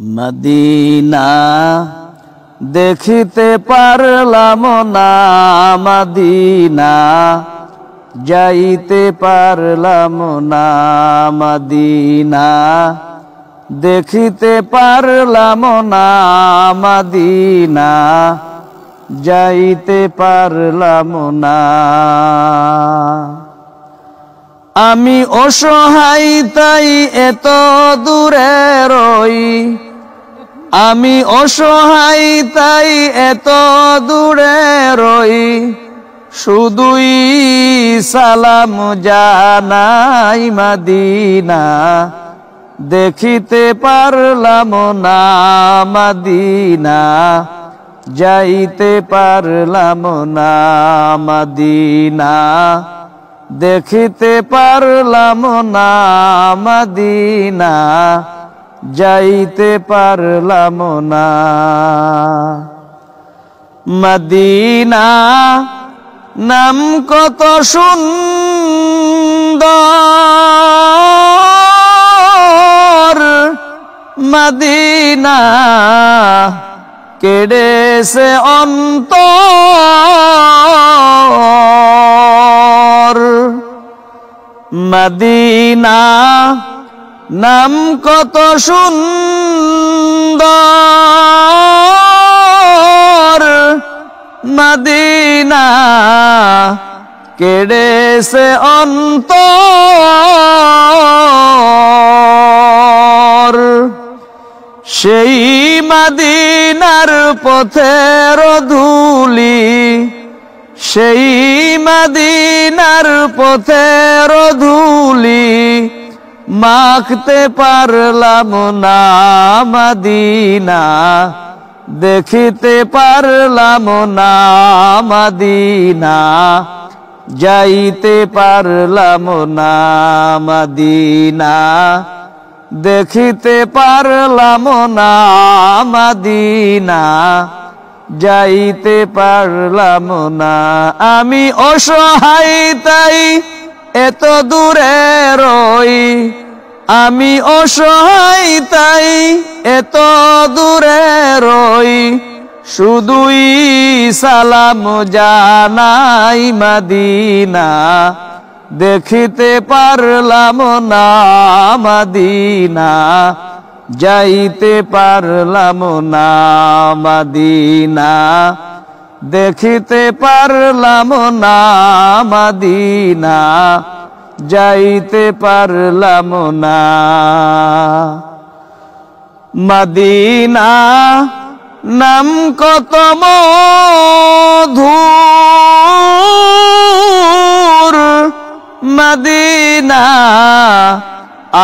Medina দেখিতে পারলাম না, মদিনা যাইতে পারলাম না, মদিনা দেখিতে পারলাম না, মদিনা যাইতে পারলাম না। আমি অসহায় তাই এত দূরে রই, আমি অসহায় তাই এত দূরে রই, শুধুই সালাম জানাই মদিনা দেখিতে পারলাম না, মদিনা যাইতে পারলাম না, মদিনা দেখিতে পারলাম না, মদিনা যাইতে পারলাম না। মদিনা নাম কত সুন্দর, মদিনা কেড়েছে অন্তর। মদিনা নাম কত সুন্দর, মদিনা কেড়েছে অন্তর। সেই মদিনার পথের ধুলি, সেই মদিনার পথের ধুলি মাখতে পারলাম না, মদিনা দেখিতে পারলাম না, মদিনা যাইতে পারলাম না, মদিনা দেখিতে পারলাম না, মদিনা যাইতে পারলাম না। আমি অসহায় তাই এত দূরে রই, আমি অসহায় তাই এত দূরে রই, শুধুই সালাম জানাই মদিনা দেখিতে পারলাম না, মদিনা যাইতে পারলাম না, মদিনা দেখিতে পারলাম না, মদিনা যাইতে পারলাম না। মদিনা নাম কত মধুর, মদিনা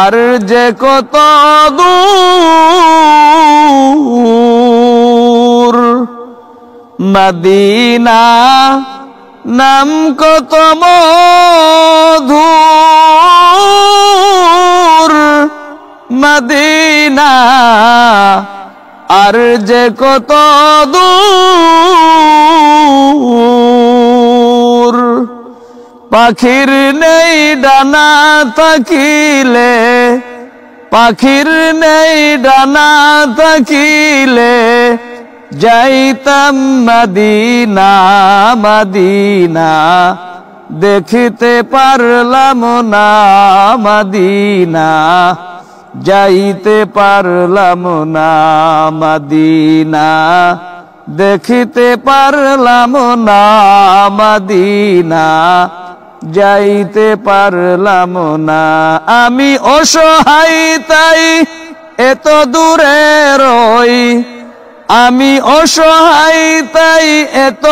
আর যে কত দূর। মদিনা নাম কত মধুর, মদিনা আর যে কত দূর। পাখির নেই ডানা থাকিলে, পাখির নেই ডানা থাকিলে যাইতাম মদিনা, মদিনা দেখিতে পারলাম না, মদিনা যাইতে পারলাম না, মদিনা দেখিতে পারলাম না, মদিনা যাইতে পারলাম না। আমি অসহায় তাই এত দূরে রই, আমি অসহায় তাই এত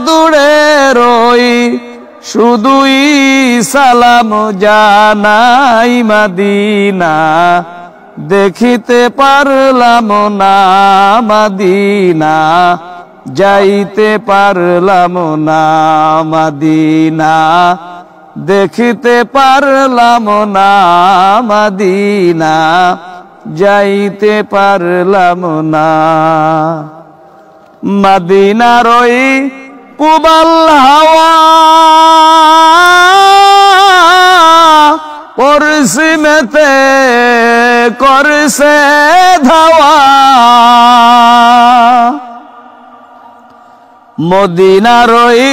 দূরে রই, শুধুই সালাম জানাই মদিনা দেখিতে পারলাম না, মদিনা যাইতে পারলাম না, মদিনা দেখিতে পারলাম না, মদিনা যাইতে পারলাম না। মদিনার ওই পুবাল হাওয়া পশ্চিমেতে করছে ধাওয়া, মদিনার ওই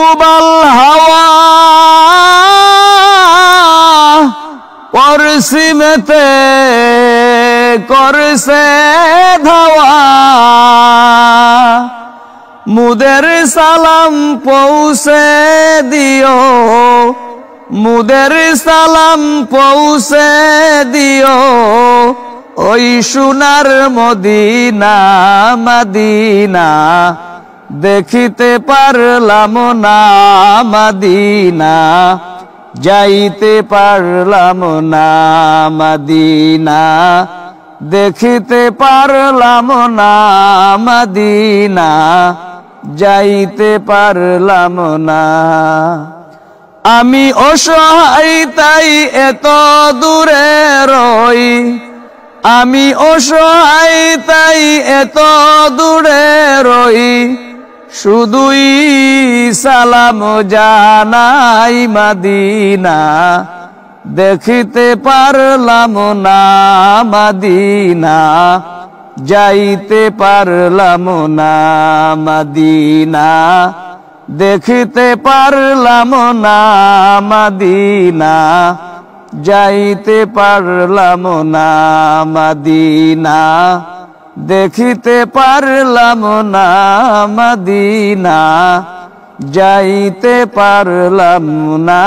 উবাল হাওয়া পরশিমেতে করছে ধাওয়া মুদের সালাম পৌঁছে দিও মুদের সালাম পৌঁছে দিও ওই সোনার মদিনা মদিনা দেখিতে পারলাম না মদিনা যাইতে পারলাম না মদিনা দেখিতে পারলাম না মদিনা যাইতে পারলাম না আমি অসহায় তাই এত দূরে রই আমি অসহায় তাই এত দূরে রই শুধুই সালাম জানাই মদিনা দেখিতে পারলাম না মদিনা যাইতে পারলাম না মদিনা দেখিতে পারলাম না মদিনা যাইতে পারলাম না মদিনা দেখিতে পারলাম না মদিনা যাইতে পারলাম না।